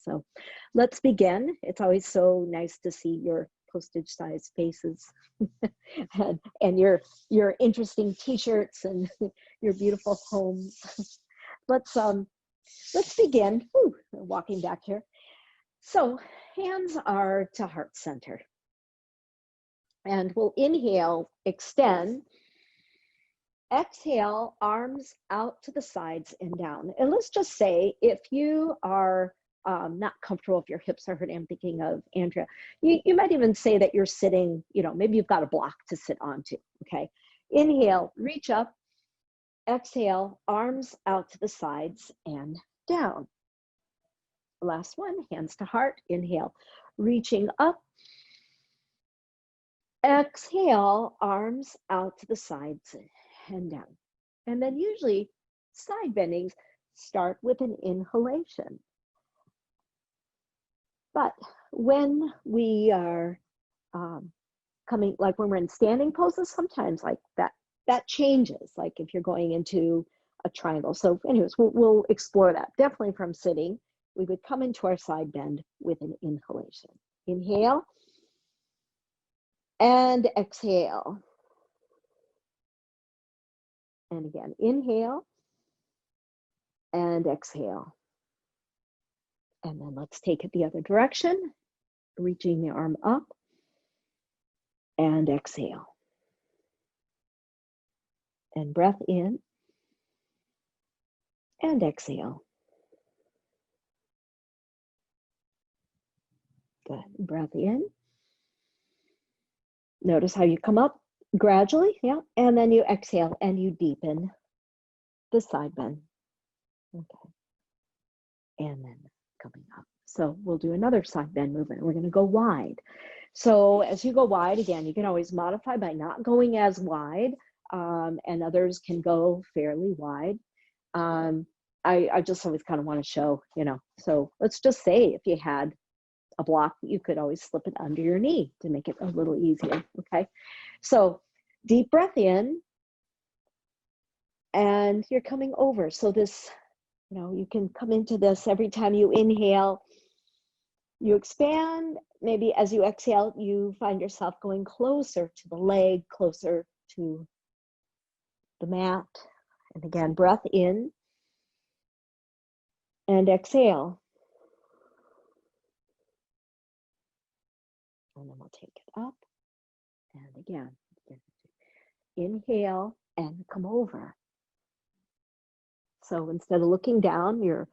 So let's begin. It's always so nice to see your postage-sized faces and your interesting t-shirts and your beautiful homes. Let's begin. Whew, walking back here. So hands are to heart center. And we'll inhale, extend. Exhale, arms out to the sides and down. And let's just say if you are not comfortable, if your hips are hurting, I'm thinking of Andrea, you might even say that you're sitting, maybe you've got a block to sit onto, okay? Inhale, reach up. Exhale, arms out to the sides and down. Last one, hands to heart. Inhale, reaching up. Exhale, arms out to the sides and down. And then usually side bendings start with an inhalation. But when we are coming, like when we're in standing poses, sometimes like that changes, like if you're going into a triangle. So anyways, we'll explore that. Definitely from sitting, we would come into our side bend with an inhalation. Inhale and exhale. And again, inhale and exhale. And then let's take it the other direction, reaching the arm up and exhale. And breath in and exhale. Good. Breath in. Notice how you come up gradually, yeah, and then you exhale and you deepen the side bend. Okay. And then coming up. So we'll do another side bend movement. We're going to go wide. So as you go wide, again, you can always modify by not going as wide, and others can go fairly wide. I just always kind of want to show, so let's just say if you had a block, you could always slip it under your knee to make it a little easier, okay? So deep breath in, and you're coming over. So this, you can come into this every time you inhale, you expand. Maybe as you exhale, you find yourself going closer to the leg, closer to the mat. And again, breath in and exhale. And then we'll take it up. And again, inhale and come over. So instead of looking down, you're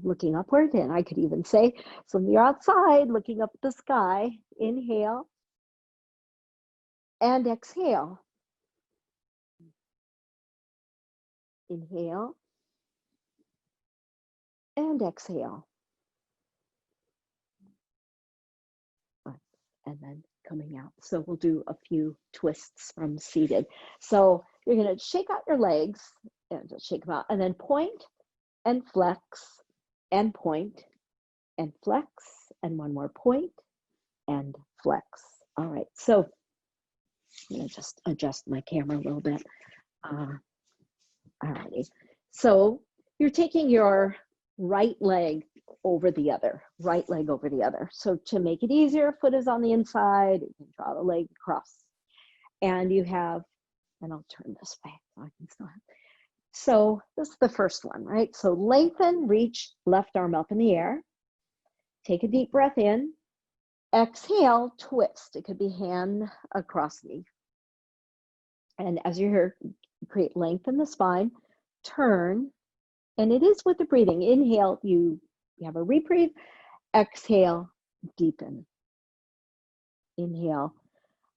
looking upward. And I could even say, so you're outside looking up at the sky. Inhale and exhale. Inhale and exhale. And then coming out. So we'll do a few twists from seated. So you're going to shake out your legs and just shake them out, and then point and flex and point and flex, and one more point and flex. All right. So I'm going to just adjust my camera a little bit. All righty. So you're taking your right leg over the other, right leg over the other. So to make it easier, foot is on the inside, you can draw the leg across. And you have, and I'll turn this way so I can still have. So this is the first one, right? So lengthen, reach, left arm up in the air. Take a deep breath in. Exhale, twist. It could be hand across knee. And as you're here, create length in the spine, turn, and it is with the breathing. Inhale, you have a reprieve. Exhale, deepen. Inhale,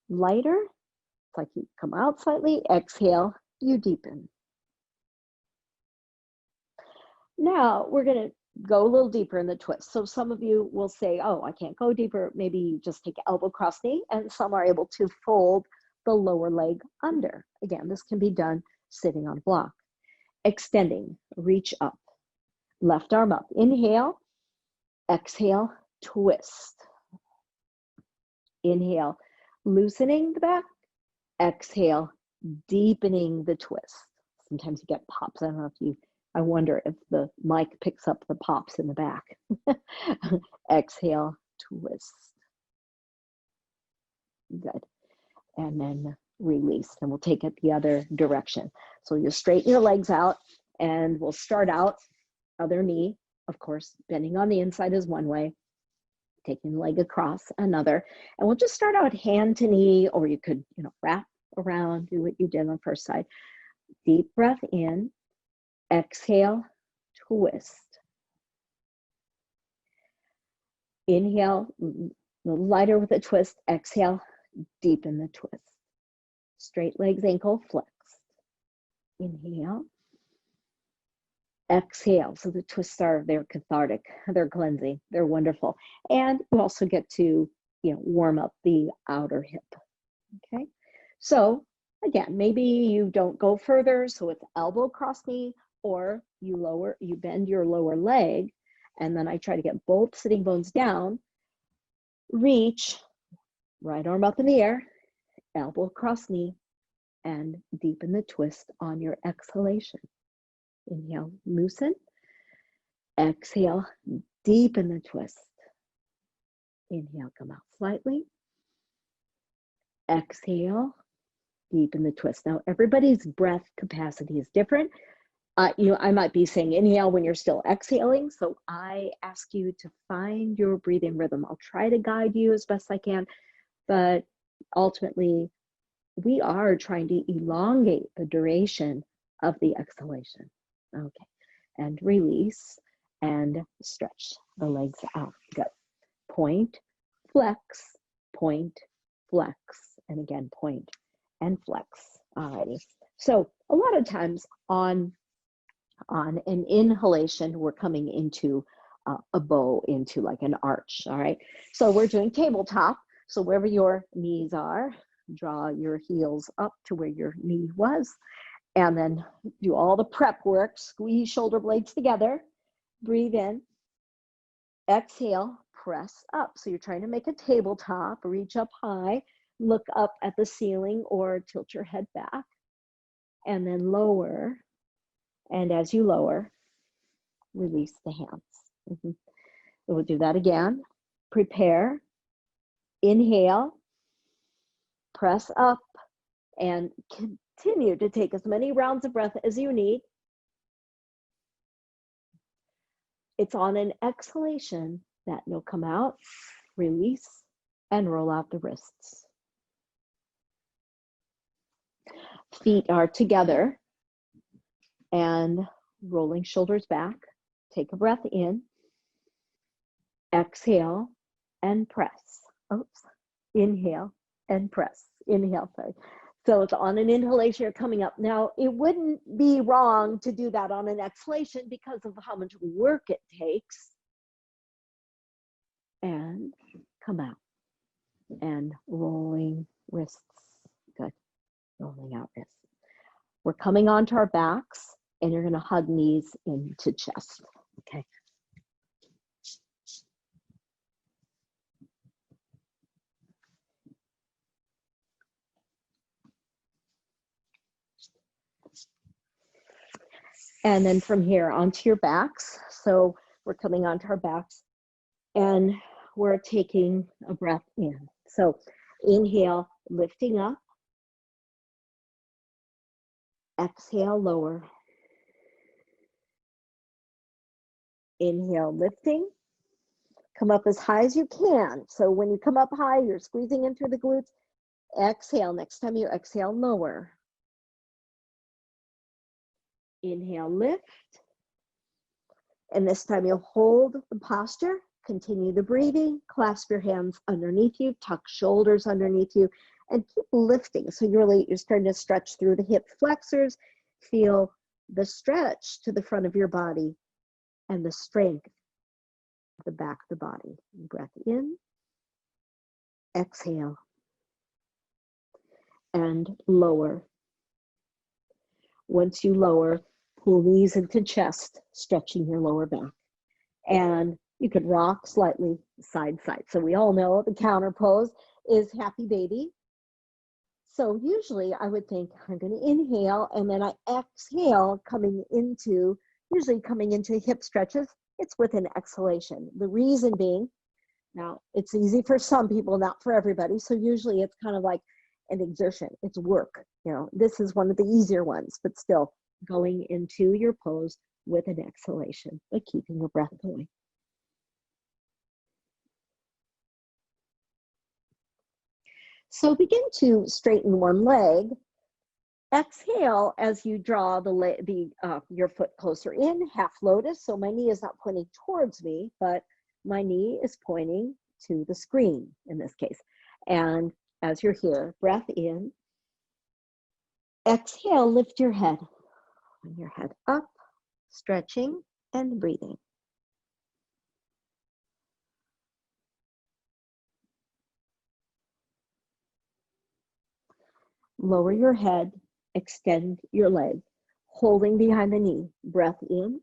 lighter. It's like you come out slightly. Exhale, you deepen. Now we're going to go a little deeper in the twist. So some of you will say, oh, I can't go deeper. Maybe you just take elbow cross knee, and some are able to fold the lower leg under. Again, this can be done sitting on a block. Extending, reach up. Left arm up. Inhale, exhale, twist. Inhale, loosening the back. Exhale, deepening the twist. Sometimes you get pops. I don't know if you I wonder if the mic picks up the pops in the back. Exhale, twist. Good. And then release. And we'll take it the other direction. So you'll straighten your legs out, and we'll start out other knee, of course, bending on the inside is one way, taking the leg across another. And we'll just start out hand to knee, or you could, wrap around, do what you did on the first side. Deep breath in, exhale, twist. Inhale, a little lighter with a twist, exhale, deepen the twist. Straight legs, ankle flexed. Inhale. Exhale. So the twists they're cathartic, they're cleansing, they're wonderful. And you also get to, warm up the outer hip. Okay. So again, maybe you don't go further. So it's elbow cross knee, or you bend your lower leg. And then I try to get both sitting bones down, reach, right arm up in the air, elbow across knee, and deepen the twist on your exhalation. Inhale, loosen. Exhale, deepen the twist. Inhale, come out slightly. Exhale, deepen the twist. Now, everybody's breath capacity is different. I might be saying inhale when you're still exhaling. So I ask you to find your breathing rhythm. I'll try to guide you as best I can, but ultimately we are trying to elongate the duration of the exhalation. Okay, and release and stretch the legs out. Good. Point, flex, and again, point and flex. Alrighty. So a lot of times on an inhalation, we're coming into a bow, into like an arch. All right. So we're doing tabletop. So wherever your knees are, draw your heels up to where your knee was, and then do all the prep work. Squeeze shoulder blades together. Breathe in. Exhale, press up. So you're trying to make a tabletop. Reach up high, look up at the ceiling, or tilt your head back, and then lower. And as you lower, release the hands. We'll do that again. Prepare. Inhale. Press up. And continue to take as many rounds of breath as you need. It's on an exhalation that you'll come out, release, and roll out the wrists. Feet are together and rolling shoulders back. Take a breath in. Exhale and press. Oops. Inhale and press. Inhale, sorry. So it's on an inhalation, you're coming up. Now, it wouldn't be wrong to do that on an exhalation because of how much work it takes. And come out. And rolling wrists. Good. Rolling out wrists. We're coming onto our backs, and you're going to hug knees into chest. Okay. And then from here onto your backs. So we're coming onto our backs, and we're taking a breath in. So inhale, lifting up. Exhale, lower. Inhale, lifting. Come up as high as you can. So when you come up high, you're squeezing into the glutes. Exhale. Next time you exhale, lower. Inhale, lift. And this time you'll hold the posture. Continue the breathing. Clasp your hands underneath you. Tuck shoulders underneath you. And keep lifting. So you're starting to stretch through the hip flexors. Feel the stretch to the front of your body and the strength at the back of the body. Breath in. Exhale. And lower. Once you lower, pull knees into chest, stretching your lower back. And you could rock slightly side to side. So we all know the counter pose is happy baby. So usually I would think I'm going to inhale and then I exhale, coming into, usually coming into hip stretches, it's with an exhalation. The reason being, now it's easy for some people, not for everybody. So usually it's kind of like an exertion, it's work. You know, this is one of the easier ones, but still going into your pose with an exhalation, but keeping your breath going. So begin to straighten one leg. Exhale as you draw your foot closer in, half lotus. So my knee is not pointing towards me, but my knee is pointing to the screen in this case. And as you're here, breath in. Exhale, lift your head. Bring your head up, stretching and breathing. Lower your head, extend your leg, holding behind the knee. Breath in.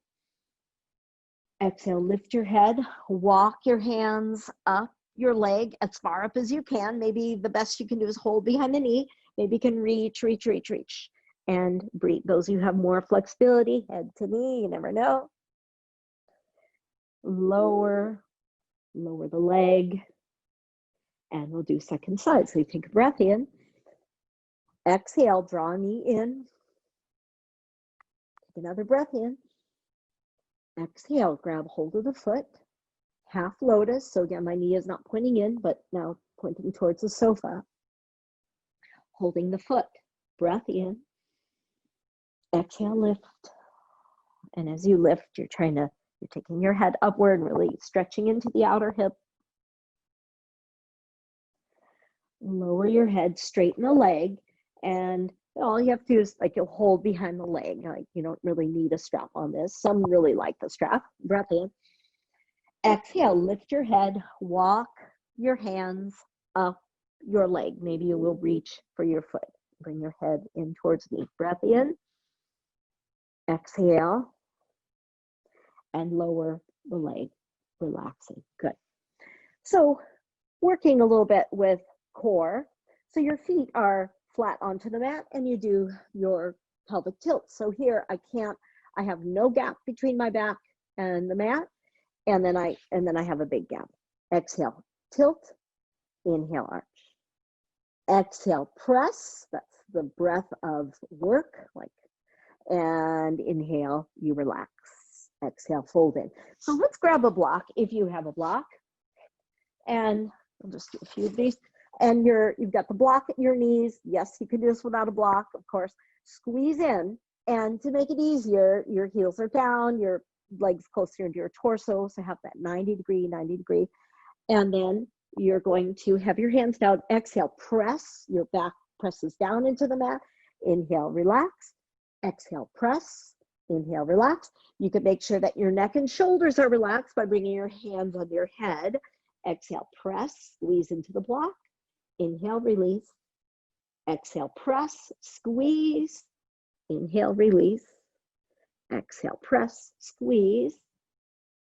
Exhale, lift your head, walk your hands up your leg as far up as you can. Maybe the best you can do is hold behind the knee. Maybe you can reach, and breathe. Those who have more flexibility, head to knee, you never know. Lower the leg, and we'll do second side. So you take a breath in. Exhale, draw knee in. Take another breath in. Exhale, grab hold of the foot. Half lotus. So again, my knee is not pointing in, but now pointing towards the sofa. Holding the foot. Breath in. Exhale, lift. And as you lift, you're taking your head upward, really stretching into the outer hip. Lower your head, straighten the leg, and all you have to do is like you'll hold behind the leg. Like you don't really need a strap on this. Some really like the strap. Breath in. Exhale, lift your head, walk your hands up your leg. Maybe you will reach for your foot. Bring your head in towards me. Breath in. Exhale. And lower the leg, relaxing. Good. So working a little bit with core. So your feet are flat onto the mat and you do your pelvic tilt. So here I have no gap between my back and the mat. And then I have a big gap. Exhale, tilt, inhale, arch. Exhale, press. That's the breath of work. And inhale, you relax. Exhale, fold in. So let's grab a block if you have a block. And I'll just do a few of these. And you've got the block at your knees. Yes, you can do this without a block, of course. Squeeze in. And to make it easier, your heels are down, your legs closer into your torso. So have that 90 degree. And then you're going to have your hands down. Exhale, press. Your back presses down into the mat. Inhale, relax. Exhale, press. Inhale, relax. You can make sure that your neck and shoulders are relaxed by bringing your hands on your head. Exhale, press, squeeze into the block. Inhale, release. Exhale, press, squeeze. Inhale, release. Exhale, press, squeeze.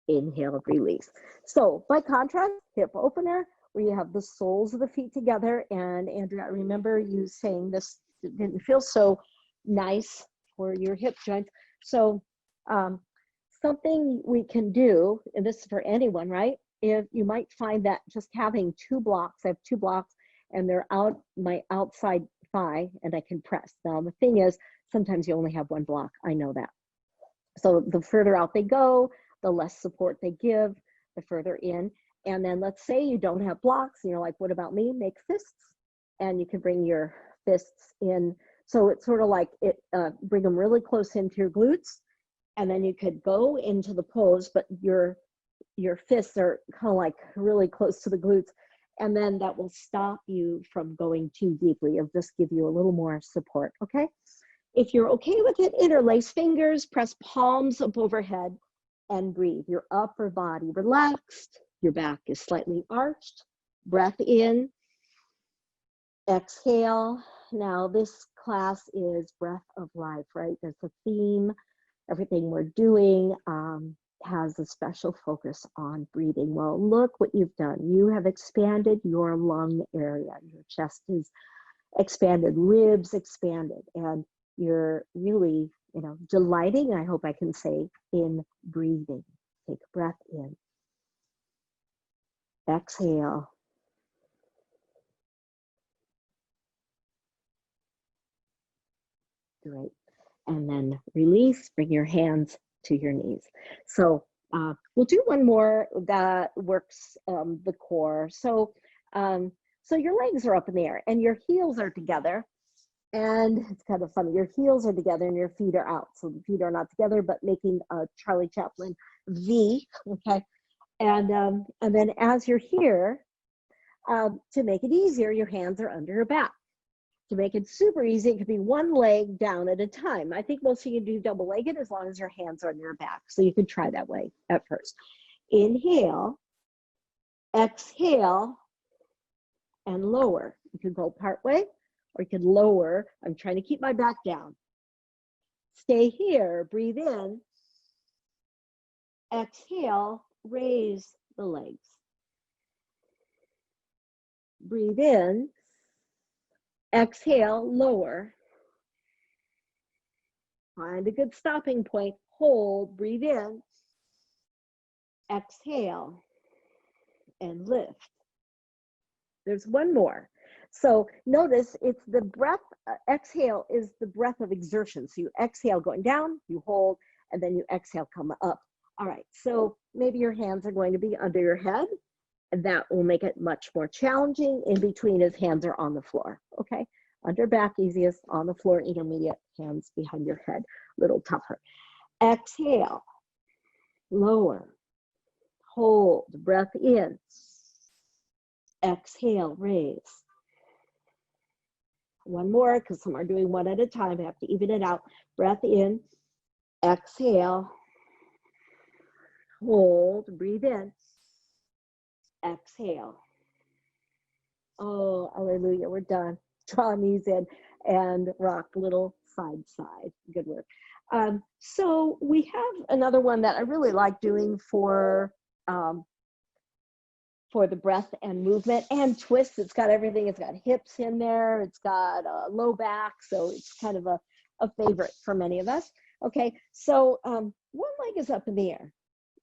Inhale, release. So by contrast, hip opener, where you have the soles of the feet together. And Andrea, I remember you saying this didn't feel so nice for your hip joints. So something we can do, and this is for anyone, right? If you might find that just having two blocks, I have two blocks and they're out my outside thigh and I can press. Now the thing is, sometimes you only have one block. I know that. So the further out they go, the less support they give, the further in. And then let's say you don't have blocks and you're like, what about me? Make fists. And you can bring your fists in. So it's sort of like bring them really close into your glutes. And then you could go into the pose, but your fists are kind of like really close to the glutes. And then that will stop you from going too deeply. It'll just give you a little more support, okay? If you're okay with it, interlace fingers, press palms up overhead and breathe. Your upper body relaxed, your back is slightly arched. Breath in, exhale. Now this class is breath of life, right? There's a theme. Everything we're doing has a special focus on breathing. Well, look what you've done. You have expanded your lung area. Your chest is expanded, ribs expanded, and you're really you know, delighting, I hope I can say, in breathing. Take a breath in. Exhale. Great. And then release, bring your hands to your knees. So we'll do one more that works the core. So, so your legs are up in the air and your heels are together. And it's kind of funny, your heels are together and your feet are out. So the feet are not together, but making a Charlie Chaplin V, okay? And then as you're here, to make it easier, your hands are under your back. To make it super easy, it could be one leg down at a time. I think most of you do double-legged as long as your hands are on your back. So you could try that way at first. Inhale, exhale, and lower. You could go part way, or you could lower. I'm trying to keep my back down. Stay here, breathe in. Exhale, raise the legs. Breathe in. Exhale, lower. Find a good stopping point. Hold, breathe in. Exhale, and lift. There's one more. So notice it's the breath, exhale is the breath of exertion. So you exhale going down, you hold, and then you exhale, come up. All right, so maybe your hands are going to be under your head, and that will make it much more challenging. In between is hands are on the floor, okay? Under back, easiest, on the floor, intermediate, hands behind your head, a little tougher. Exhale, lower, hold, breath in. Exhale, raise. One more, because some are doing one at a time. I have to even it out. Breath in, exhale, hold, breathe in, exhale. Oh, hallelujah, we're done. Draw knees in and rock little side side. Good work. So we have another one that I really like doing for the breath and movement and twist. It's got everything. It's got hips in there. It's got low back. So it's kind of a favorite for many of us. Okay, so one leg is up in the air.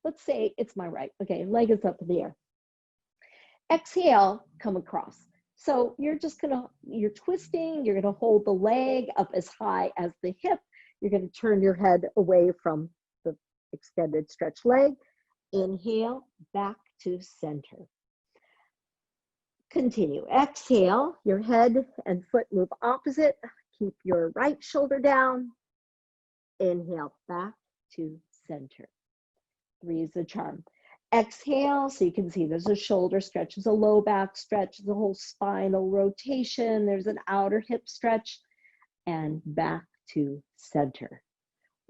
Let's say it's my right. Okay, leg is up in the air. Exhale, come across. So you're twisting, you're gonna hold the leg up as high as the hip. You're gonna turn your head away from the extended stretched leg. Inhale, back to center. Continue. Exhale, your head and foot move opposite. Keep your right shoulder down. Inhale, back to center. 3 is the charm. Exhale, so you can see there's a shoulder stretch, there's a low back stretch, the whole spinal rotation, there's an outer hip stretch, and back to center.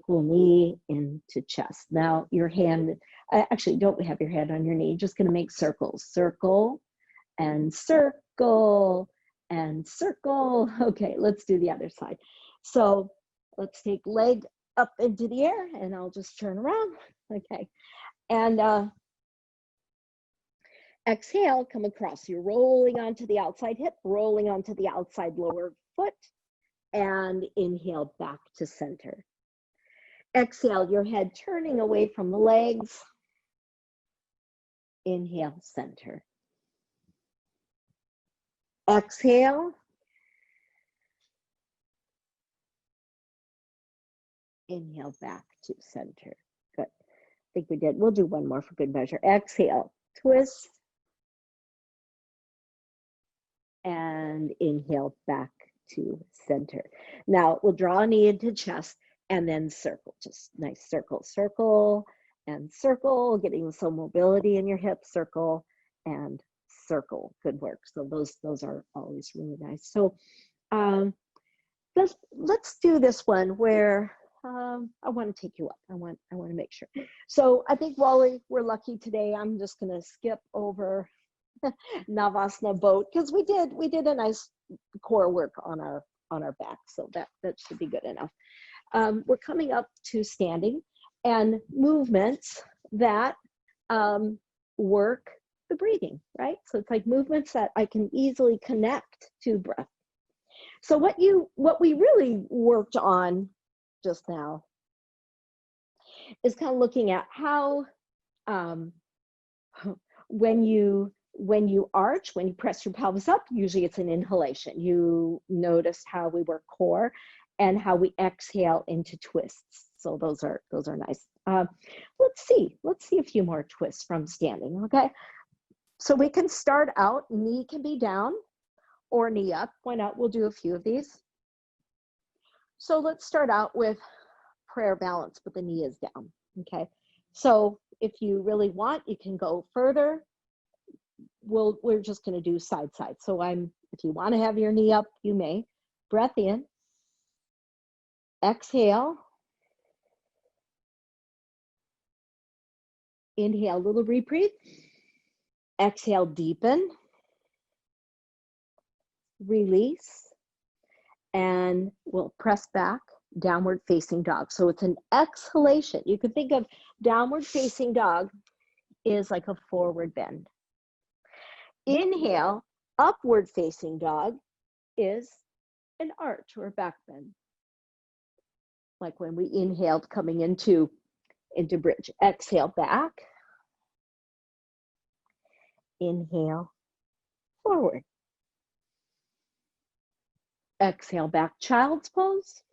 Pull knee into chest. Now your hand, actually don't have your hand on your knee, just gonna make circles. Circle and circle and circle. Okay, let's do the other side. So let's take leg up into the air and I'll just turn around. Okay, and exhale, come across. You're rolling onto the outside hip, rolling onto the outside lower foot, and inhale back to center. Exhale, your head turning away from the legs. Inhale, center. Exhale. Inhale back to center. Good. I think we did. We'll do one more for good measure. Exhale, twist. And inhale back to center. Now we'll draw a knee into chest and then circle. Just nice circle, circle, and circle, getting some mobility in your hips. Circle and circle. Good work. So those are always really nice. So let's do this one where I want to take you up. I want to make sure. So I think, Wally, we're lucky today. I'm just going to skip over Navasana boat because we did a nice core work on our back, so that should be good enough. We're coming up to standing and movements that work the breathing, right? So it's like movements that I can easily connect to breath. So what we really worked on just now is kind of looking at how when you arch, when you press your pelvis up, usually it's an inhalation. You notice how we work core and how we exhale into twists. So those are nice. Let's see a few more twists from standing, okay? So we can start out, knee can be down or knee up. Why not? We'll do a few of these. So let's start out with prayer balance, but the knee is down, okay? So if you really want, you can go further. We're just going to do side. So if you want to have your knee up, you may. Breath in, exhale, inhale, little reprieve, exhale, deepen, release, and we'll press back, downward facing dog. So it's an exhalation. You can think of downward facing dog is like a forward bend. Inhale, upward facing dog is an arch or a back bend. Like when we inhaled coming into bridge. Exhale back. Inhale forward. Exhale back, child's pose.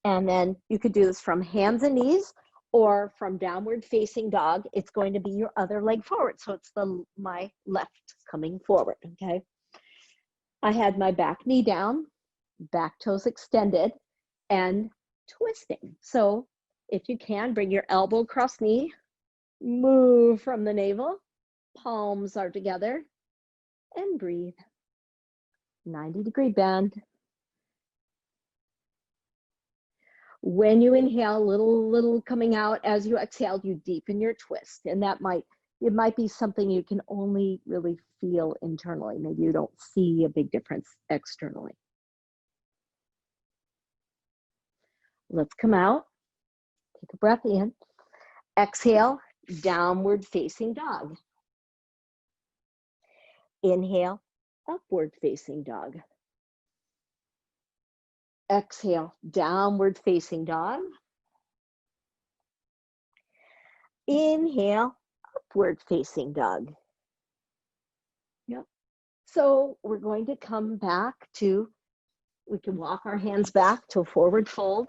And then you could do this from hands and knees or from downward facing dog. It's going to be your other leg forward. So it's my left coming forward, okay? I had my back knee down, back toes extended, and twisting. So if you can, bring your elbow across knee, move from the navel, palms are together, and breathe. 90-degree bend. When you inhale, little coming out. As you exhale, you deepen your twist. And it might be something you can only really feel internally. Maybe you don't see a big difference externally. Let's come out. Take a breath in. Exhale, downward facing dog. Inhale, upward facing dog. Exhale, downward facing dog. Inhale, upward facing dog. Yep. So we're going to come back to, we can walk our hands back to a forward fold.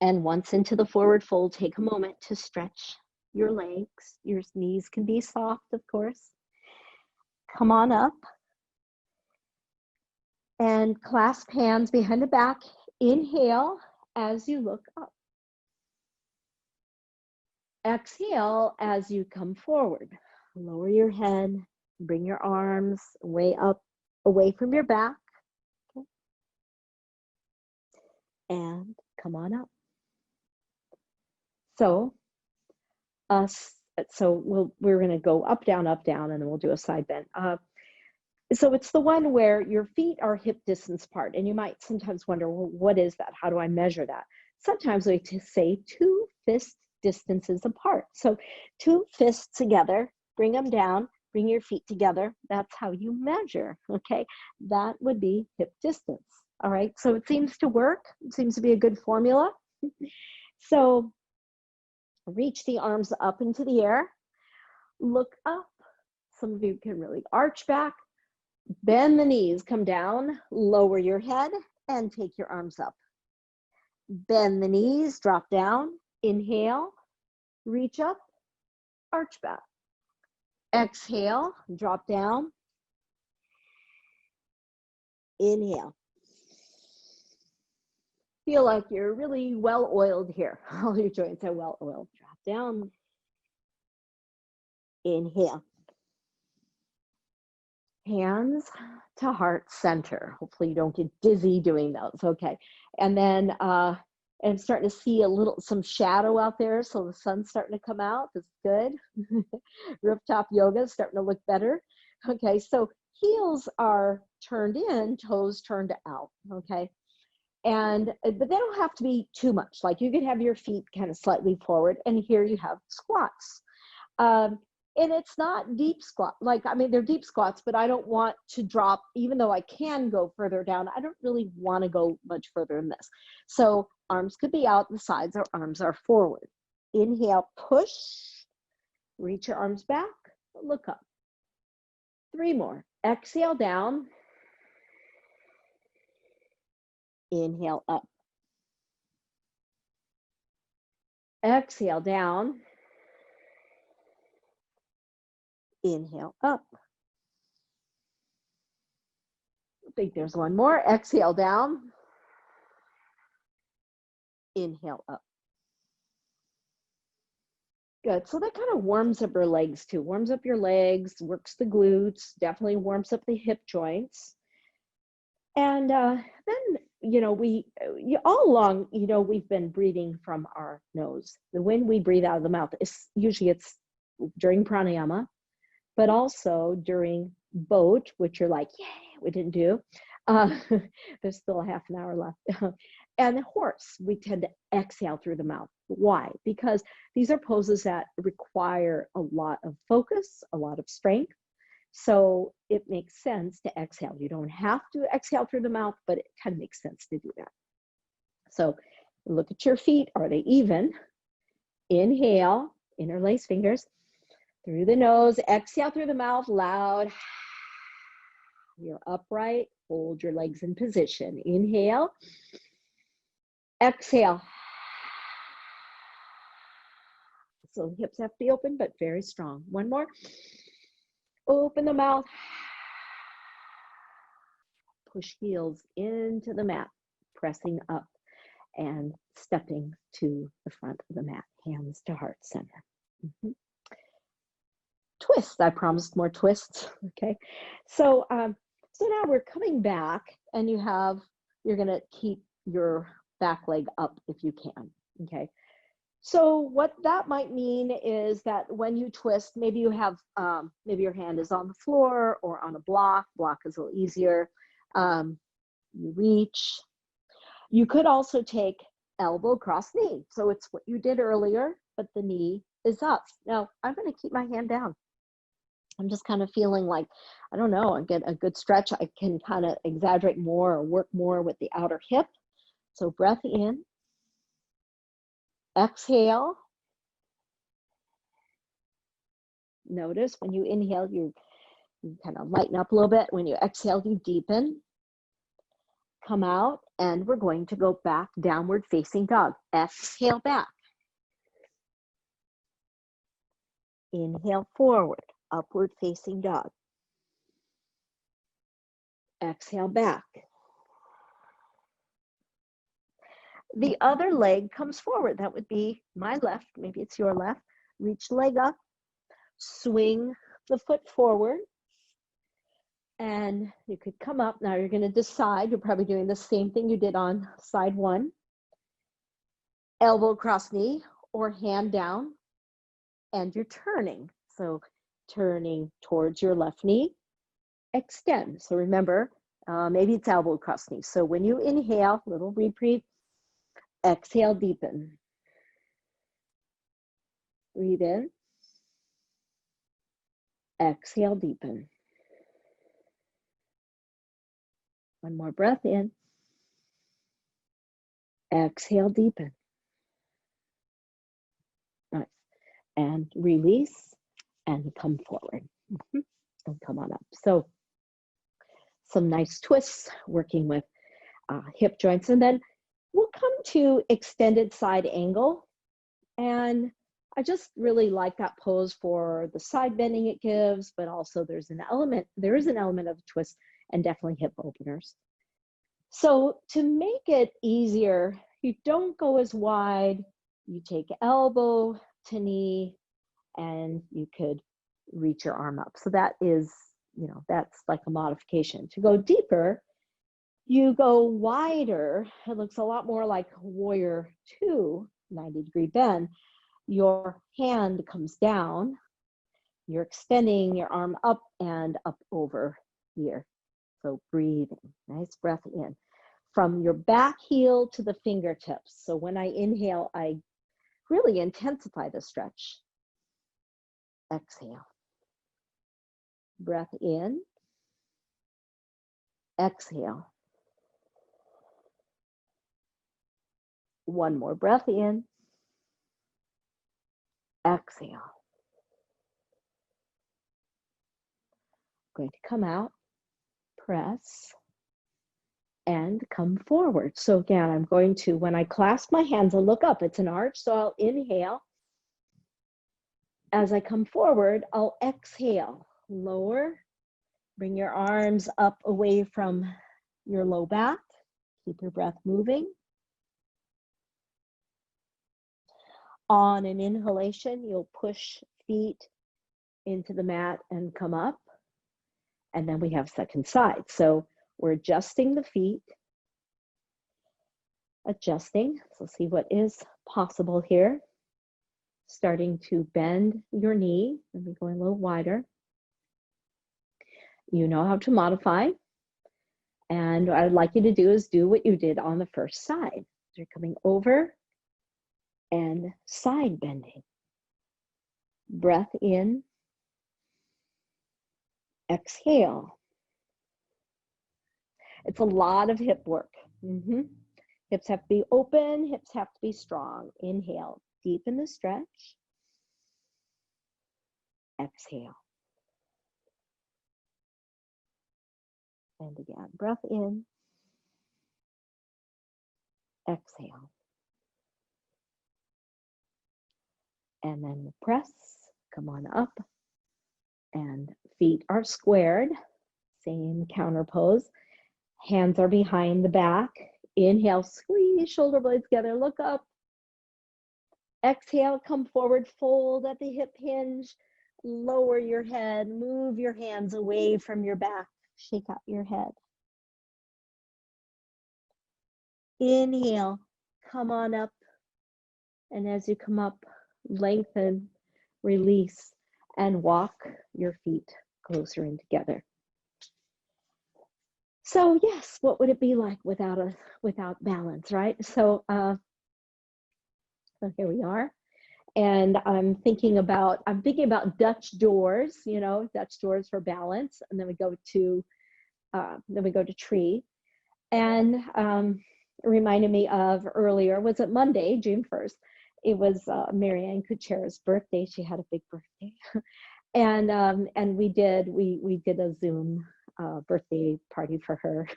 And once into the forward fold, take a moment to stretch your legs. Your knees can be soft, of course. Come on up. And clasp hands behind the back. Inhale as you look up. Exhale as you come forward. Lower your head. Bring your arms way up, away from your back. Okay. And come on up. So, we're going to go up, down, and then we'll do a side bend. So it's the one where your feet are hip distance apart, and you might sometimes wonder, well, what is that? How do I measure that? Sometimes we say 2 fist distances apart. So 2 fists together, bring them down, bring your feet together. That's how you measure, okay? That would be hip distance, all right? So it seems to work. It seems to be a good formula. So reach the arms up into the air, look up. Some of you can really arch back. Bend the knees, come down, lower your head, and take your arms up. Bend the knees, drop down, inhale, reach up, arch back. Exhale, drop down, inhale. Feel like you're really well oiled here. All your joints are well oiled. Drop down, inhale. Hands to heart center. Hopefully you don't get dizzy doing those. Okay. And then I'm starting to see some shadow out there. So the sun's starting to come out. That's good. Rooftop yoga is starting to look better. Okay. So heels are turned in, toes turned out. Okay. But they don't have to be too much. Like you could have your feet kind of slightly forward, and here you have squats. And it's not deep squat. Like, I mean, they're deep squats, but I don't want to drop, even though I can go further down, I don't really want to go much further than this. So arms could be out the sides, or arms are forward. Inhale, push, reach your arms back, look up. 3 more. Exhale down. Inhale up. Exhale down. Inhale up. I think there's one more. Exhale down. Inhale up. Good. So that kind of warms up your legs too. Warms up your legs, works the glutes, definitely warms up the hip joints. And then, you know, all along, you know, we've been breathing from our nose. The wind we breathe out of the mouth is usually it's during pranayama, but also during boat, which you're like, yay, we didn't do. There's still a half an hour left. And the horse, we tend to exhale through the mouth. Why? Because these are poses that require a lot of focus, a lot of strength. So it makes sense to exhale. You don't have to exhale through the mouth, but it kind of makes sense to do that. So look at your feet. Are they even? Inhale, interlace fingers through the nose. Exhale through the mouth, loud. You're upright. Hold your legs in position. Inhale. Exhale. So hips have to be open, but very strong. One more. Open the mouth. Push heels into the mat, pressing up and stepping to the front of the mat, hands to heart center. Twist. I promised more twists. Okay. So, so now we're coming back, and you're going to keep your back leg up if you can. Okay. So what that might mean is that when you twist, maybe you have, maybe your hand is on the floor or on a block. Block is a little easier. You reach. You could also take elbow across knee. So it's what you did earlier, but the knee is up. Now I'm going to keep my hand down. I'm just kind of feeling like, I don't know, I get a good stretch. I can kind of exaggerate more or work more with the outer hip. So breath in. Exhale. Notice when you inhale, you kind of lighten up a little bit. When you exhale, you deepen. Come out, and we're going to go back, downward facing dog. Exhale back. Inhale forward, upward facing dog. Exhale back. The other leg comes forward. That would be my left. Maybe it's your left. Reach leg up. Swing the foot forward. And you could come up. Now you're going to decide. You're probably doing the same thing you did on side one. Elbow across knee or hand down. And you're turning. So turning towards your left knee. Extend. So remember, maybe it's elbow across knee. So when you inhale, little reprieve. Exhale, deepen. Breathe in. Exhale, deepen. One more breath in. Exhale, deepen. Nice. And release and come forward. And come on up. So some nice twists working with hip joints. And then we'll come to extended side angle. And I just really like that pose for the side bending it gives, but also there is an element of twist and definitely hip openers. So to make it easier, you don't go as wide. You take elbow to knee, and you could reach your arm up. So that is, that's like a modification. To go deeper, you go wider. It looks a lot more like warrior 2, 90-degree bend. Your hand comes down. You're extending your arm up and up over here. So breathing, nice breath in. From your back heel to the fingertips. So when I inhale, I really intensify the stretch. exhale. Breath in, exhale. One more breath in, exhale. Going to come out, press, and come forward. So again, I'm going to, when I clasp my hands and look up, it's an arch, so I'll inhale. As I come forward, I'll exhale, lower, bring your arms up away from your low back. Keep your breath moving. On an inhalation, you'll push feet into the mat and come up. And then we have second side. So we're adjusting the feet, adjusting. So see what is possible here. Starting to bend your knee. Let me go a little wider. You know how to modify. And what I'd like you to do is do what you did on the first side. You're coming over and side bending. Breath in, exhale. It's a lot of hip work. Hips have to be open, hips have to be strong. Inhale, deepen the stretch. Exhale. And again, breath in, exhale. And then press, come on up. And feet are squared, same counter pose. Hands are behind the back. Inhale, squeeze shoulder blades together, look up. Exhale, come forward, fold at the hip hinge, lower your head, move your hands away from your back, shake out your head. Inhale, come on up. And as you come up, lengthen, release, and walk your feet closer in together. So yes, what would it be like without balance, right? So here we are, and I'm thinking about Dutch doors, Dutch doors for balance, and then we go to tree, and it reminded me of earlier. Was it Monday, June 1st? It was Marianne Kuchera's birthday. She had a big birthday, and we did a Zoom birthday party for her.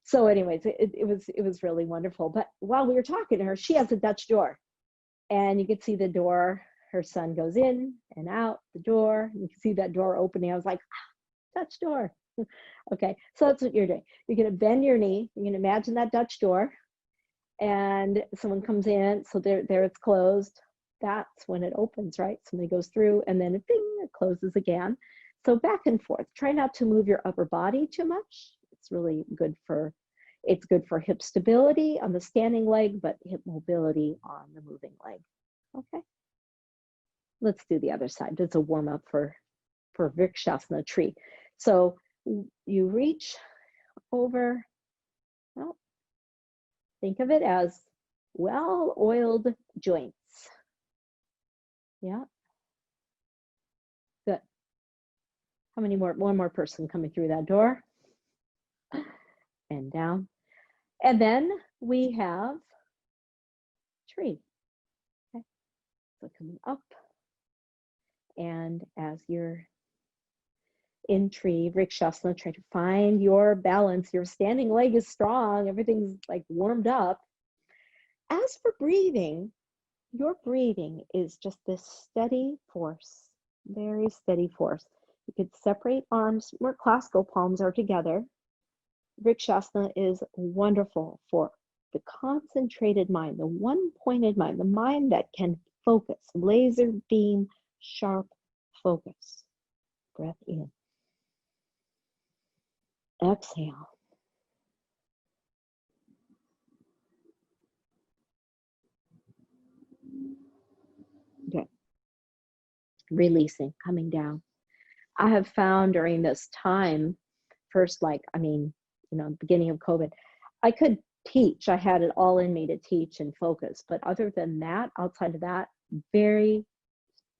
So anyways, it was really wonderful. But while we were talking to her, she has a Dutch door, and you could see the door. Her son goes in and out the door. You can see that door opening. I was like, Dutch door. Okay, so that's what you're doing. You're going to bend your knee. You're going to imagine that Dutch door, and someone comes in. So there it's closed. That's when it opens, right? Somebody goes through, and then it closes again. So back and forth. Try not to move your upper body too much. It's really good for hip stability on the standing leg, but hip mobility on the moving leg. Okay. Let's do the other side. It's a warm up for Vrikshasana tree. So you reach over. Well, think of it as well-oiled joints. Yeah. Good. How many more? One more person coming through that door. And down. And then we have tree. Okay. So coming up. And as you're in tree, Vrikshasana, try to find your balance. Your standing leg is strong. Everything's like warmed up. As for breathing, your breathing is just this steady force, very steady force. You could separate arms where classical palms are together. Vrikshasana is wonderful for the concentrated mind, the one-pointed mind, the mind that can focus, laser beam, sharp focus. Breath in. Exhale. Okay. Releasing, coming down. I have found during this time, first, beginning of COVID, I could teach. I had it all in me to teach and focus. But other than that, outside of that, very,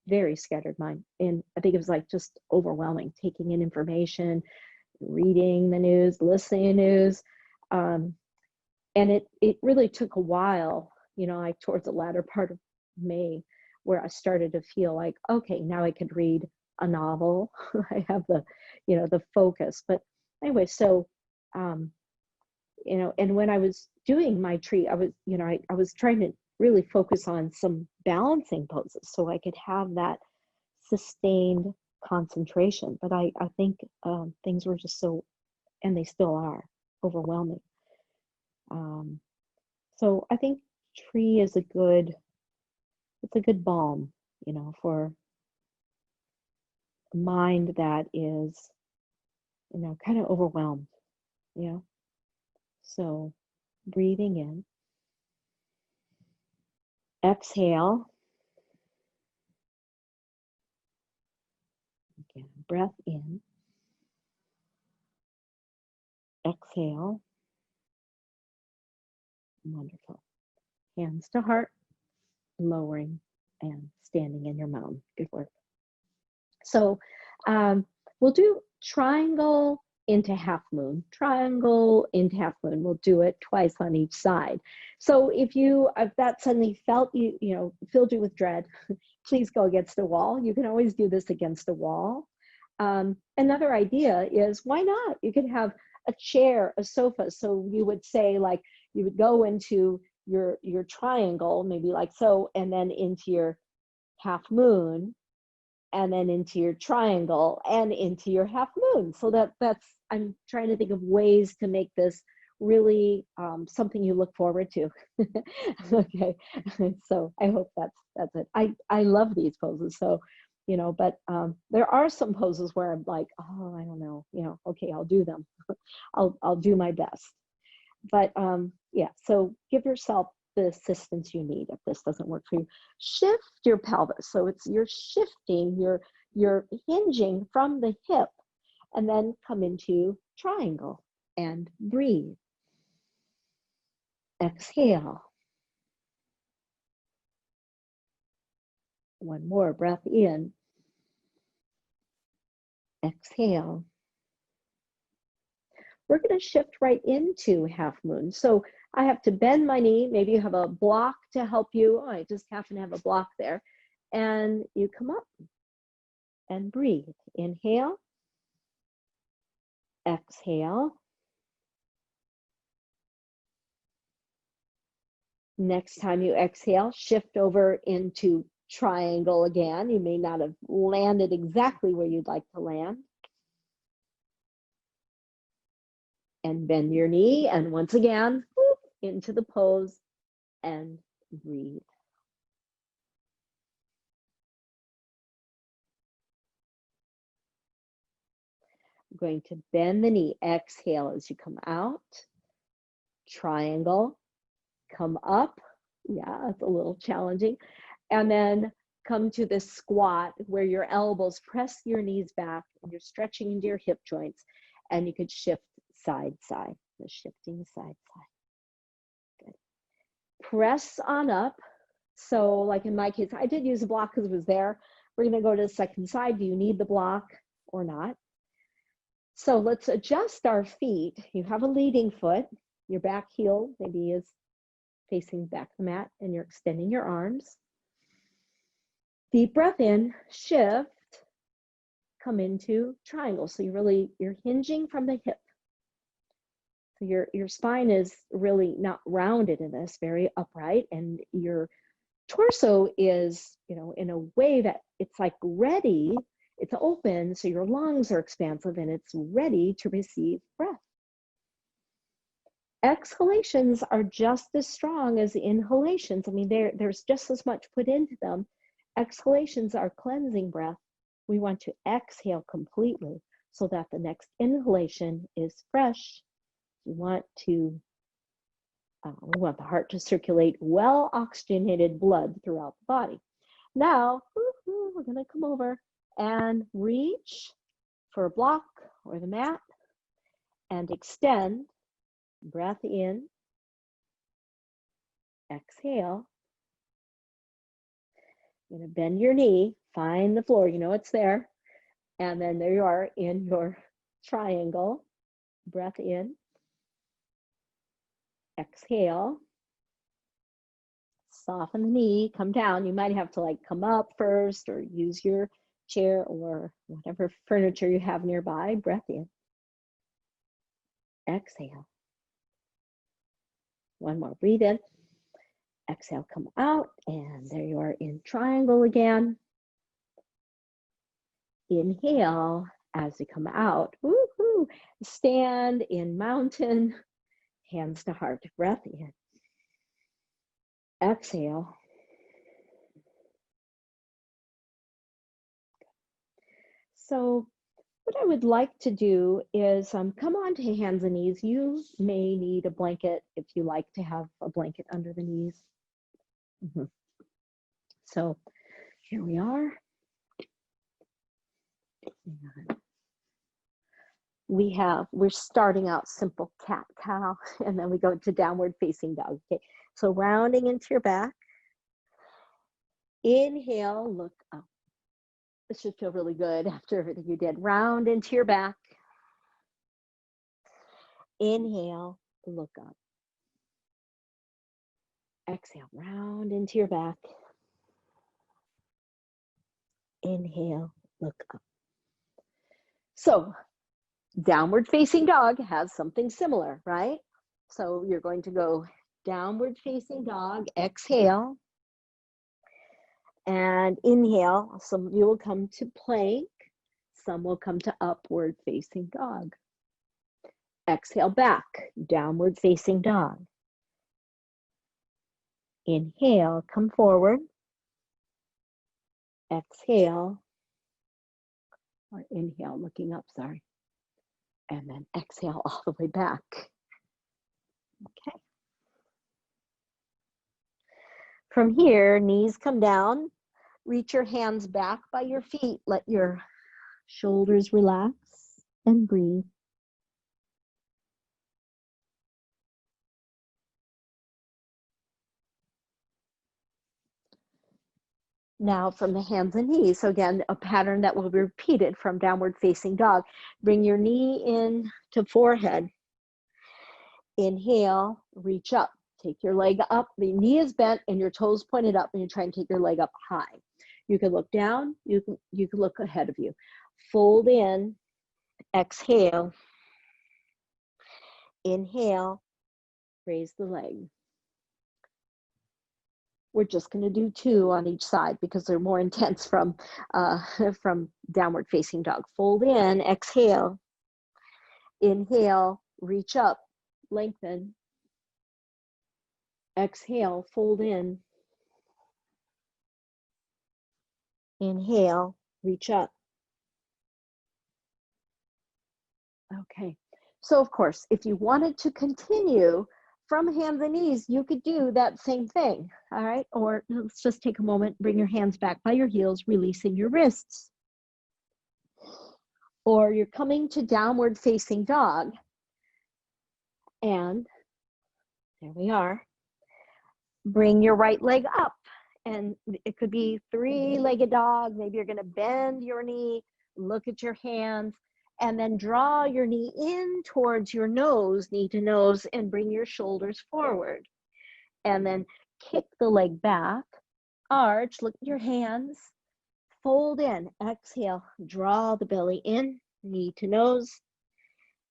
very scattered mind. And I think it was like just overwhelming, taking in information, reading the news, listening to news. Um, and it really took a while, like towards the latter part of May, where I started to feel like, okay, now I could read a novel. I have the focus. But anyway, so, and when I was doing my tree, I was, I was trying to really focus on some balancing poses so I could have that sustained concentration. But I think things were just so, and they still are, overwhelming. So I think tree is it's a good balm, for a mind that is, kind of overwhelmed, So breathing in, exhale, again, breath in, exhale, wonderful. Hands to heart, lowering and standing in your mountain. Good work. So we'll do triangle into half moon, triangle into half moon. We'll do it twice on each side. So if that suddenly filled you with dread, please go against the wall. You can always do this against a wall. Another idea is, why not? You could have a chair, a sofa. So you would say, like, you would go into your triangle, maybe like so, and then into your half moon, and then into your triangle, and into your half moon. So that's, I'm trying to think of ways to make this really something you look forward to. Okay, so I hope that's it. I love these poses. So, but there are some poses where I'm like, oh, I don't know, okay, I'll do them. I'll do my best. But yeah, so give yourself the assistance you need if this doesn't work for you. Shift your pelvis. So you're shifting, you're hinging from the hip, and then come into triangle and breathe. Exhale. One more breath in. Exhale. We're going to shift right into half moon. So I have to bend my knee. Maybe you have a block to help you. Oh, I just happen to have a block there. And you come up and breathe. Inhale. Exhale. Next time you exhale, shift over into triangle again. You may not have landed exactly where you'd like to land. And bend your knee, and once again, into the pose and breathe. I'm going to bend the knee. Exhale as you come out. Triangle. Come up. Yeah, it's a little challenging. And then come to this squat where your elbows press your knees back and you're stretching into your hip joints, and you could shift side, side, the shifting side, side. Good. Press on up. So like in my case, I did use a block because it was there. We're going to go to the second side. Do you need the block or not? So let's adjust our feet. You have a leading foot. Your back heel maybe is facing back the mat, and you're extending your arms. Deep breath in, shift, come into triangle. So you're hinging from the hip. So your spine is really not rounded in this, very upright, and your torso is, in a way that it's like ready, it's open, so your lungs are expansive and it's ready to receive breath. Exhalations are just as strong as inhalations. I mean, there's just as much put into them. Exhalations are cleansing breath. We want to exhale completely so that the next inhalation is fresh. We want the heart to circulate well oxygenated blood throughout the body. Now, we're going to come over and reach for a block or the mat and extend. Breath in, exhale. You're going to bend your knee, find the floor, you know it's there. And then there you are in your triangle. Breath in. Exhale. Soften the knee, come down. You might have to like come up first or use your chair or whatever furniture you have nearby. Breath in. Exhale. One more, breathe in. Exhale, come out, and there you are in triangle again. Inhale as you come out. Woo-hoo. Stand in mountain, hands to heart. Breath in. Exhale. So what I would like to do is come on to hands and knees. You may need a blanket if you like to have a blanket under the knees. So here we are. We're starting out simple cat cow, and then we go to downward facing dog. Okay, so rounding into your back. Inhale, look up. This should feel really good after everything you did. Round into your back. Inhale, look up. Exhale, round into your back. Inhale, look up. So downward facing dog has something similar, right? So you're going to go downward facing dog, exhale, and inhale. Some of you will come to plank, some will come to upward facing dog. Exhale back, downward facing dog. Inhale, come forward. Exhale, or inhale, looking up, sorry. And then exhale all the way back. Okay. From here, knees come down. Reach your hands back by your feet. Let your shoulders relax and breathe. Now from the hands and knees. So again, a pattern that will be repeated from downward facing dog. Bring your knee in to forehead. Inhale, reach up. Take your leg up. The knee is bent and your toes pointed up, and you try and take your leg up high. You can look down. You can look ahead of you. Fold in. Exhale. Inhale. Raise the leg. We're just going to do 2 on each side because they're more intense from downward facing dog. Fold in, exhale. Inhale, reach up, lengthen. Exhale, fold in. Inhale, reach up. Okay, so of course, if you wanted to continue from hands and knees, you could do that same thing, all right? Or let's just take a moment, bring your hands back by your heels, releasing your wrists. Or you're coming to downward facing dog. And there we are. Bring your right leg up. And it could be 3-legged dog. Maybe you're gonna bend your knee, look at your hands, and then draw your knee in towards your nose, knee to nose, and bring your shoulders forward. And then kick the leg back, arch, look at your hands, fold in, exhale, draw the belly in, knee to nose,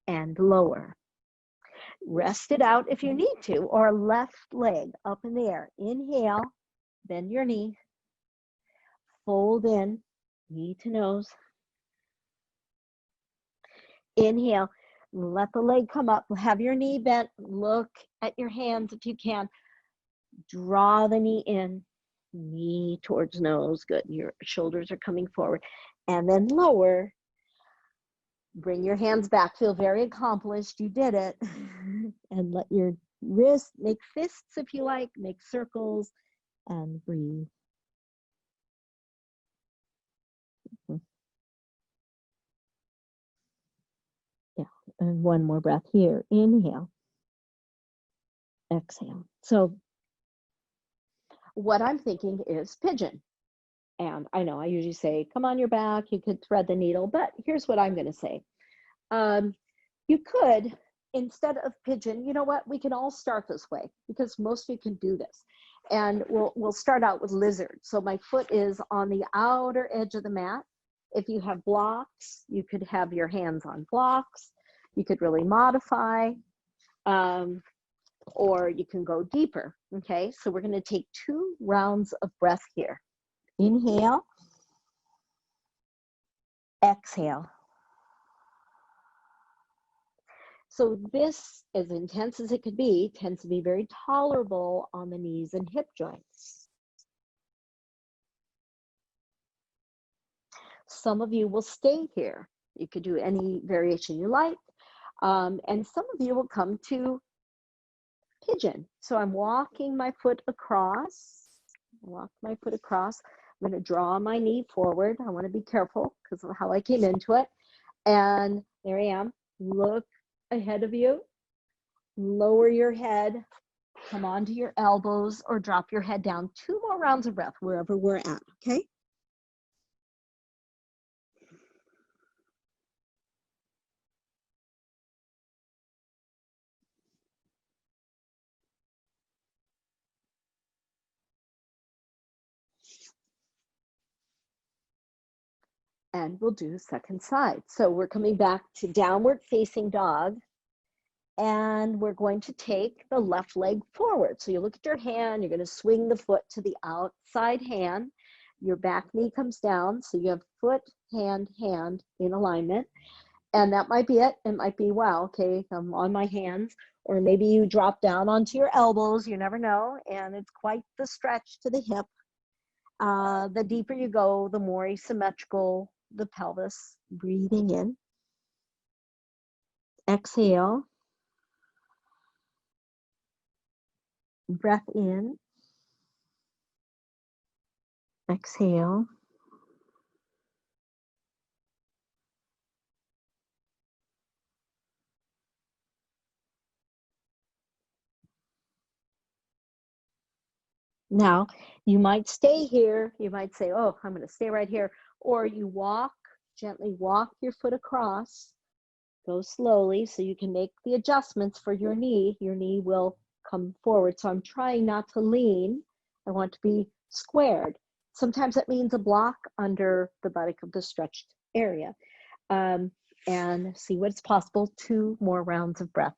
and lower. Rest it out if you need to, or left leg up in the air. Inhale, bend your knee, fold in, knee to nose. Inhale, let the leg come up, have your knee bent, look at your hands if you can. Draw the knee in, knee towards nose, good. Your shoulders are coming forward. And then lower, bring your hands back, feel very accomplished, you did it. And let your wrist, make fists if you like, make circles, and breathe. Yeah, and one more breath here. Inhale, exhale. So what I'm thinking is pigeon. And I know I usually say, come on your back, you could thread the needle, but here's what I'm going to say. You could, instead of pigeon, you know what? We can all start this way because most of you can do this. And we'll start out with lizard. So my foot is on the outer edge of the mat. If you have blocks, you could have your hands on blocks. You could really modify, or you can go deeper. Okay, so we're going to take 2 rounds of breath here. Inhale, exhale. So this, as intense as it could be, tends to be very tolerable on the knees and hip joints. Some of you will stay here. You could do any variation you like. And some of you will come to pigeon. So I'm walking my foot across. Walk my foot across. I'm going to draw my knee forward. I want to be careful because of how I came into it. And there I am. Look ahead of you. Lower your head. Come onto your elbows or drop your head down. 2 more rounds of breath wherever we're at, okay? And we'll do second side. So we're coming back to downward facing dog. And we're going to take the left leg forward. So you look at your hand, you're going to swing the foot to the outside hand. Your back knee comes down. So you have foot, hand, hand in alignment. And that might be it. It might be, wow, okay, I'm on my hands. Or maybe you drop down onto your elbows. You never know. And it's quite the stretch to the hip. The deeper you go, the more asymmetrical the pelvis. Breathing in. Exhale. Breath in. Exhale. Now, you might stay here. You might say, oh, I'm going to stay right here. Or you walk, gently walk your foot across. Go slowly so you can make the adjustments for your knee. Your knee will come forward. So I'm trying not to lean. I want to be squared. Sometimes that means a block under the buttock of the stretched area. And see what's possible. 2 more rounds of breath.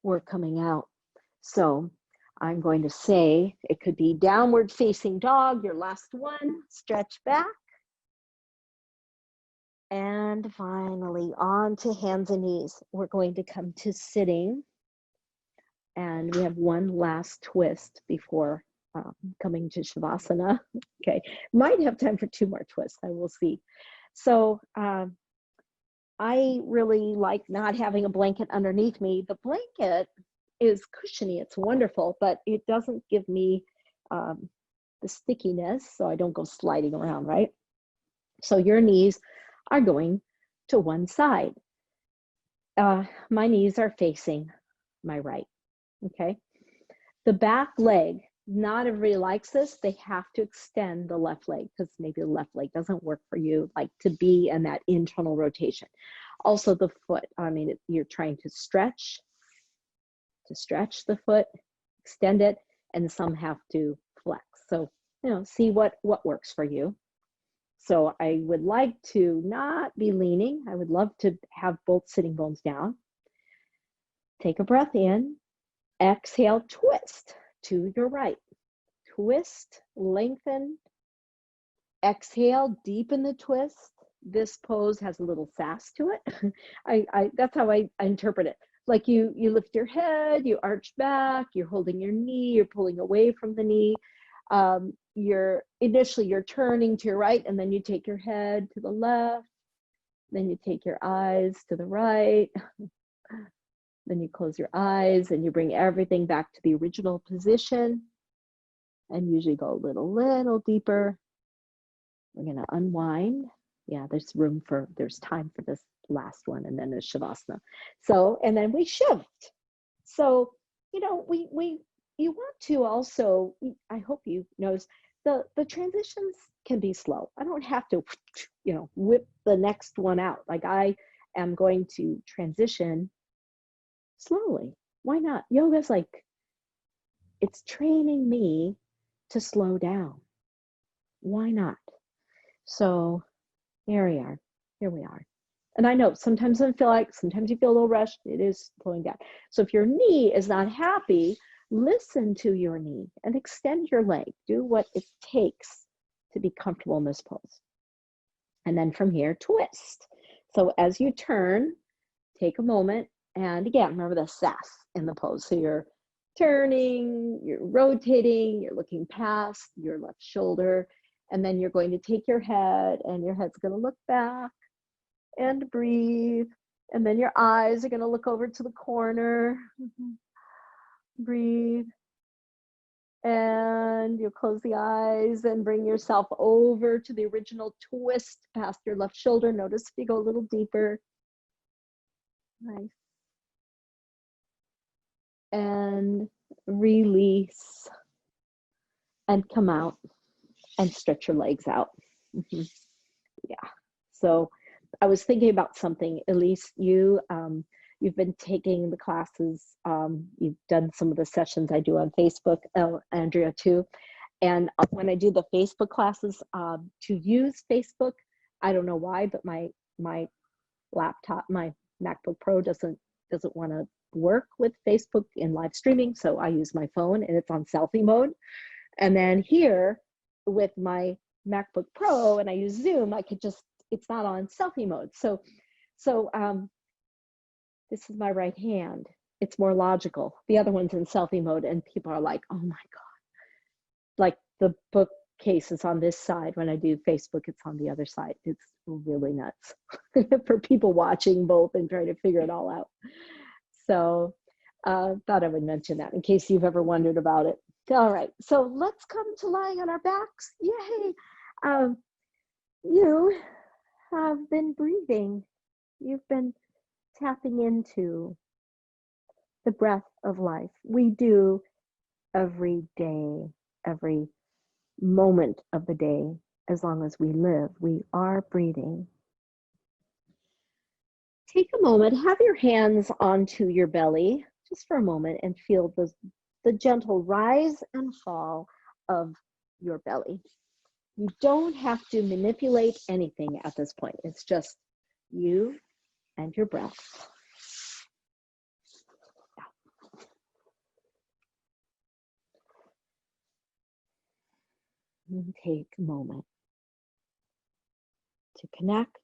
We're coming out. So I'm going to say it could be downward facing dog, your last one, stretch back. And finally on to hands and knees. We're going to come to sitting. And we have one last twist before coming to Shavasana. Okay, might have time for 2 more twists, I will see. So I really like not having a blanket underneath me. The blanket is cushiony, it's wonderful, but it doesn't give me the stickiness, so I don't go sliding around, right? So your knees are going to one side. My knees are facing my right, okay? The back leg, not everybody likes this. They have to extend the left leg because maybe the left leg doesn't work for you, like to be in that internal rotation. Also the foot, I mean, you're trying to stretch the foot, extend it, and some have to flex. So, you know, see what works for you. So I would like to not be leaning. I would love to have both sitting bones down. Take a breath in, exhale, twist to your right. Twist, lengthen, exhale, deepen the twist. This pose has a little sass to it. That's how I interpret it. Like you lift your head, you arch back, you're holding your knee, you're pulling away from the knee. You're turning to your right, and then you take your head to the left, then you take your eyes to the right, then you close your eyes and you bring everything back to the original position. and usually go a little deeper. We're going to unwind. Yeah, there's time for this last one, and then there's Shavasana. So, and then we shift. So, you know, you want to also, I hope you notice, the transitions can be slow. I don't have to, you know, whip the next one out. Like I am going to transition slowly. Why not? Yoga's like, it's training me to slow down. Why not? So here we are. Here we are. And I know sometimes sometimes you feel a little rushed. It is slowing down. So if your knee is not happy, listen to your knee and extend your leg. Do what it takes to be comfortable in this pose. And then from here, twist. So as you turn, take a moment. And again, remember the sass in the pose. So you're turning, you're rotating, you're looking past your left shoulder. And then you're going to take your head, and your head's going to look back and breathe. And then your eyes are going to look over to the corner. Breathe. And you close the eyes and bring yourself over to the original twist past your left shoulder. Notice if you go a little deeper. Nice. And release. And come out and stretch your legs out. Yeah. So I was thinking about something. Elise, you've been taking the classes. You've done some of the sessions I do on Facebook. Andrea too. And when I do the Facebook classes, to use Facebook, I don't know why, but my laptop, my MacBook Pro doesn't want to work with Facebook in live streaming. So I use my phone, and it's on selfie mode. And then here with my MacBook Pro, and I use Zoom, I could just, it's not on selfie mode. So this is my right hand. It's more logical. The other one's in selfie mode, and people are like, oh my God. Like the bookcase is on this side. When I do Facebook, it's on the other side. It's really nuts for people watching both and trying to figure it all out. So thought I would mention that in case you've ever wondered about it. All right, so let's come to lying on our backs. Yay! You have been breathing. You've been tapping into the breath of life. We do every day, every moment of the day, as long as we live, we are breathing. Take a moment, have your hands onto your belly just for a moment and feel the gentle rise and fall of your belly. You don't have to manipulate anything at this point. It's just you and your breath. And take a moment to connect.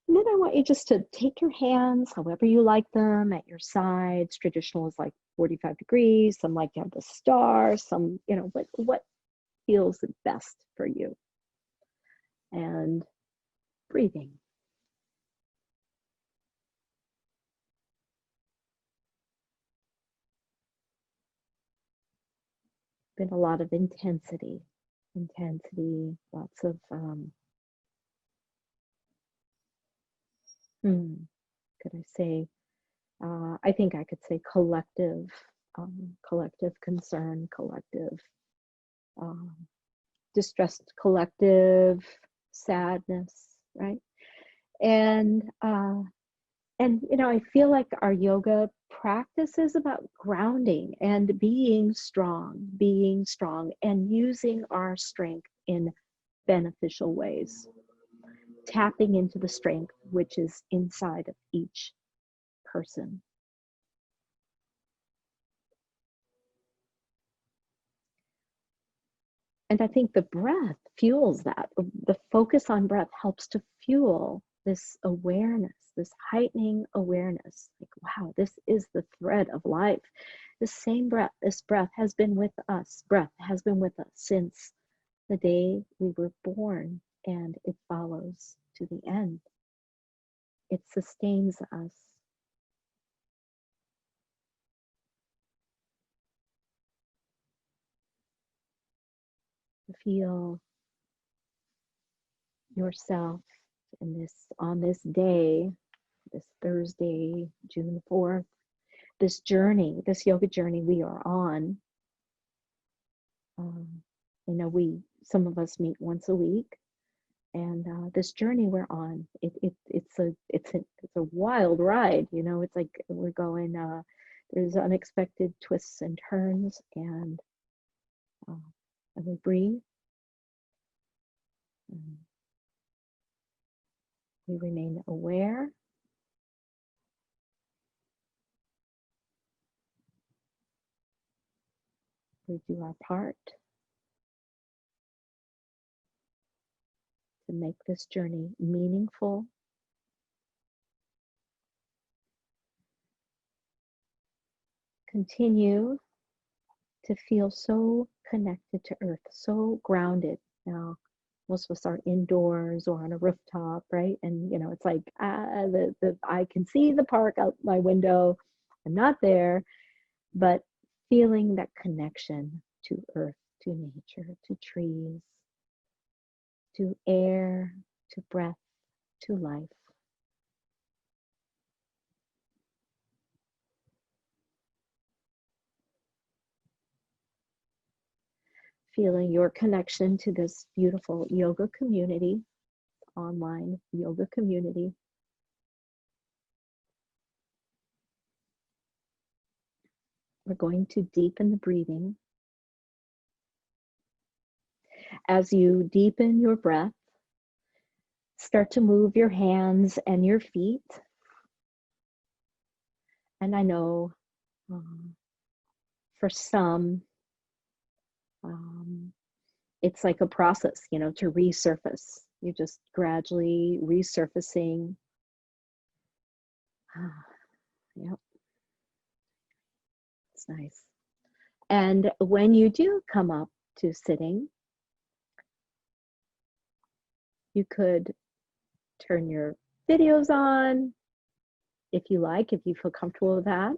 And then I want you just to take your hands, however you like them, at your sides. Traditional is like 45 degrees. Some like to have the star. Some, you know, what feels the best for you. And breathing. Been a lot of intensity, lots of, could I say, I think I could say collective concern, collective distressed, collective sadness, right? And you know, I feel like our yoga practice is about grounding and being strong, and using our strength in beneficial ways, tapping into the strength which is inside of each person. And I think the breath fuels that. The focus on breath helps to fuel this awareness, this heightening awareness. Like, wow, this is the thread of life. The same breath, this breath has been with us. Breath has been with us since the day we were born, and it follows to the end. It sustains us. Feel yourself on this day, this Thursday, June 4th, this journey, this yoga journey we are on. Some of us meet once a week, and this journey we're on, it's a wild ride. It's like we're going. There's unexpected twists and turns, and we breathe. And we remain aware. We do our part to make this journey meaningful. Continue to feel so connected to earth, so grounded. Now, most of us are indoors or on a rooftop, right? And it's like I can see the park out my window. I'm not there, but feeling that connection to earth, to nature, to trees, to air, to breath, to life. Feeling your connection to this beautiful yoga community, online yoga community. We're going to deepen the breathing. As you deepen your breath, start to move your hands and your feet. And I know for some, it's like a process, to resurface. You're just gradually resurfacing. Yep. It's nice. And when you do come up to sitting, you could turn your videos on if you like, if you feel comfortable with that.